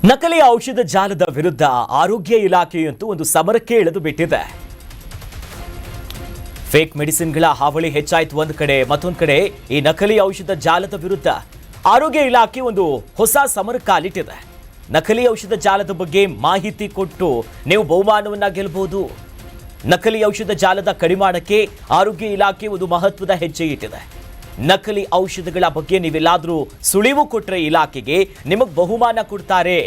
ನಕಲಿ ಔಷಧ ಜಾಲದ ವಿರುದ್ಧ ಆರೋಗ್ಯ ಇಲಾಖೆಯಂತೂ ಒಂದು ಸಮರಕ್ಕೆ ಇಳಿದು ಬಿಟ್ಟಿದೆ. ಫೇಕ್ ಮೆಡಿಸಿನ್ಗಳ ಹಾವಳಿ ಹೆಚ್ಚಾಯಿತು ಒಂದು ಕಡೆ, ಮತ್ತೊಂದು ಕಡೆ ಈ ನಕಲಿ ಔಷಧ ಜಾಲದ ವಿರುದ್ಧ ಆರೋಗ್ಯ ಇಲಾಖೆ ಒಂದು ಹೊಸ ಸಮರ ಕಾಲಿಟ್ಟಿದೆ. ನಕಲಿ ಔಷಧ ಜಾಲದ ಬಗ್ಗೆ ಮಾಹಿತಿ ಕೊಟ್ಟು ನೀವು ಬಹುಮಾನವನ್ನ ಗೆಲ್ಲಬಹುದು. ನಕಲಿ ಔಷಧ ಜಾಲದ ಕಡಿವಾಣಕ್ಕೆ ಆರೋಗ್ಯ ಇಲಾಖೆ ಒಂದು ಮಹತ್ವದ ಹೆಜ್ಜೆ ಇಟ್ಟಿದೆ. ನಕಲಿ ಔಷಧಗಳ ಬಗ್ಗೆ ನೀವೆಲ್ಲಾದರೂ ಸುಳಿವು ಕೊಟ್ಟರೆ ಇಲಾಖೆಗೆ ನಿಮಗೆ ಬಹುಮಾನ ಕೊಡ್ತಾರೆ.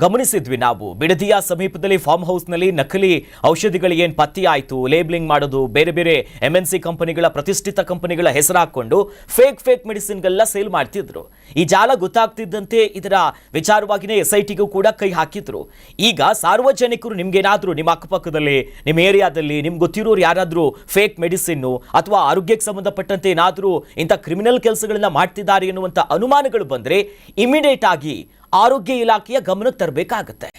ಗಮನಿಸಿದ್ವಿ ನಾವು ಬಿಡದಿಯ ಸಮೀಪದಲ್ಲಿ ಫಾರ್ಮ್ ಹೌಸ್ನಲ್ಲಿ ನಕಲಿ ಔಷಧಿಗಳಿಗೆ ಏನು ಪತ್ತೆಯಾಯಿತು, ಲೇಬಲಿಂಗ್ ಮಾಡೋದು, ಬೇರೆ ಬೇರೆ MNC ಕಂಪನಿಗಳ ಪ್ರತಿಷ್ಠಿತ ಕಂಪನಿಗಳ ಹೆಸರು ಹಾಕೊಂಡು ಫೇಕ್ ಮೆಡಿಸಿನ್ಗಳನ್ನ ಸೇಲ್ ಮಾಡ್ತಿದ್ರು. ಈ ಜಾಲ ಗೊತ್ತಾಗ್ತಿದ್ದಂತೆ ಇದರ ವಿಚಾರವಾಗಿಯೇ SITಗೂ ಕೂಡ ಕೈ ಹಾಕಿದ್ರು. ಈಗ ಸಾರ್ವಜನಿಕರು ನಿಮ್ಗೇನಾದರೂ ನಿಮ್ಮ ಅಕ್ಕಪಕ್ಕದಲ್ಲಿ, ನಿಮ್ಮ ಏರಿಯಾದಲ್ಲಿ ನಿಮ್ಗೆ ಗೊತ್ತಿರೋರು ಯಾರಾದರೂ ಫೇಕ್ ಮೆಡಿಸಿನ್ನು ಅಥವಾ ಆರೋಗ್ಯಕ್ಕೆ ಸಂಬಂಧಪಟ್ಟಂತೆ ಏನಾದರೂ ಇಂಥ ಕ್ರಿಮಿನಲ್ ಕೆಲಸಗಳನ್ನ ಮಾಡ್ತಿದ್ದಾರೆ ಎನ್ನುವಂಥ ಅನುಮಾನಗಳು ಬಂದರೆ ಇಮಿಡಿಯೇಟ್ ಆಗಿ ಆರೋಗ್ಯ ಇಲಾಖೆಯ ಗಮನಕ್ಕೆ ತರಬೇಕಾಗತ್ತೆ.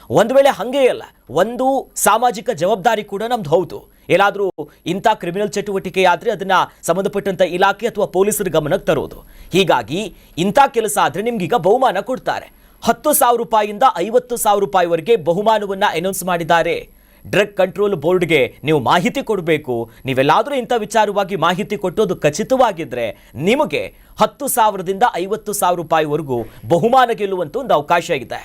ಒಂದು ವೇಳೆ ಹಂಗೆ ಅಲ್ಲ, ಒಂದು ಸಾಮಾಜಿಕ ಜವಾಬ್ದಾರಿ ಕೂಡ ನಮ್ದು ಹೌದು. ಎಲ್ಲಾದರೂ ಇಂಥ ಕ್ರಿಮಿನಲ್ ಚಟುವಟಿಕೆ ಆದರೆ ಅದನ್ನ ಸಂಬಂಧಪಟ್ಟಂತ ಇಲಾಖೆ ಅಥವಾ ಪೊಲೀಸರ ಗಮನಕ್ಕೆ ತರೋದು. ಹೀಗಾಗಿ ಇಂಥ ಕೆಲಸ ಆದರೆ ನಿಮ್ಗೀಗ ಬಹುಮಾನ ಕೊಡ್ತಾರೆ. 10,000 ರೂಪಾಯಿಯಿಂದ 50,000 ರೂಪಾಯಿವರೆಗೆ ಬಹುಮಾನವನ್ನ ಅನೌನ್ಸ್ ಮಾಡಿದ್ದಾರೆ. ಡ್ರಗ್ ಕಂಟ್ರೋಲ್ ಬೋರ್ಡ್ಗೆ ನೀವು ಮಾಹಿತಿ ಕೊಡಬೇಕು. ನೀವೆಲ್ಲಾದರೂ ಇಂಥ ವಿಚಾರವಾಗಿ ಮಾಹಿತಿ ಕೊಟ್ಟೋದು ಖಚಿತವಾಗಿದ್ದರೆ ನಿಮಗೆ 10,000ದಿಂದ 50,000 ರೂಪಾಯಿವರೆಗೂ ಬಹುಮಾನ ಗೆಲ್ಲುವಂತ ಒಂದು ಅವಕಾಶ ಇದೆ.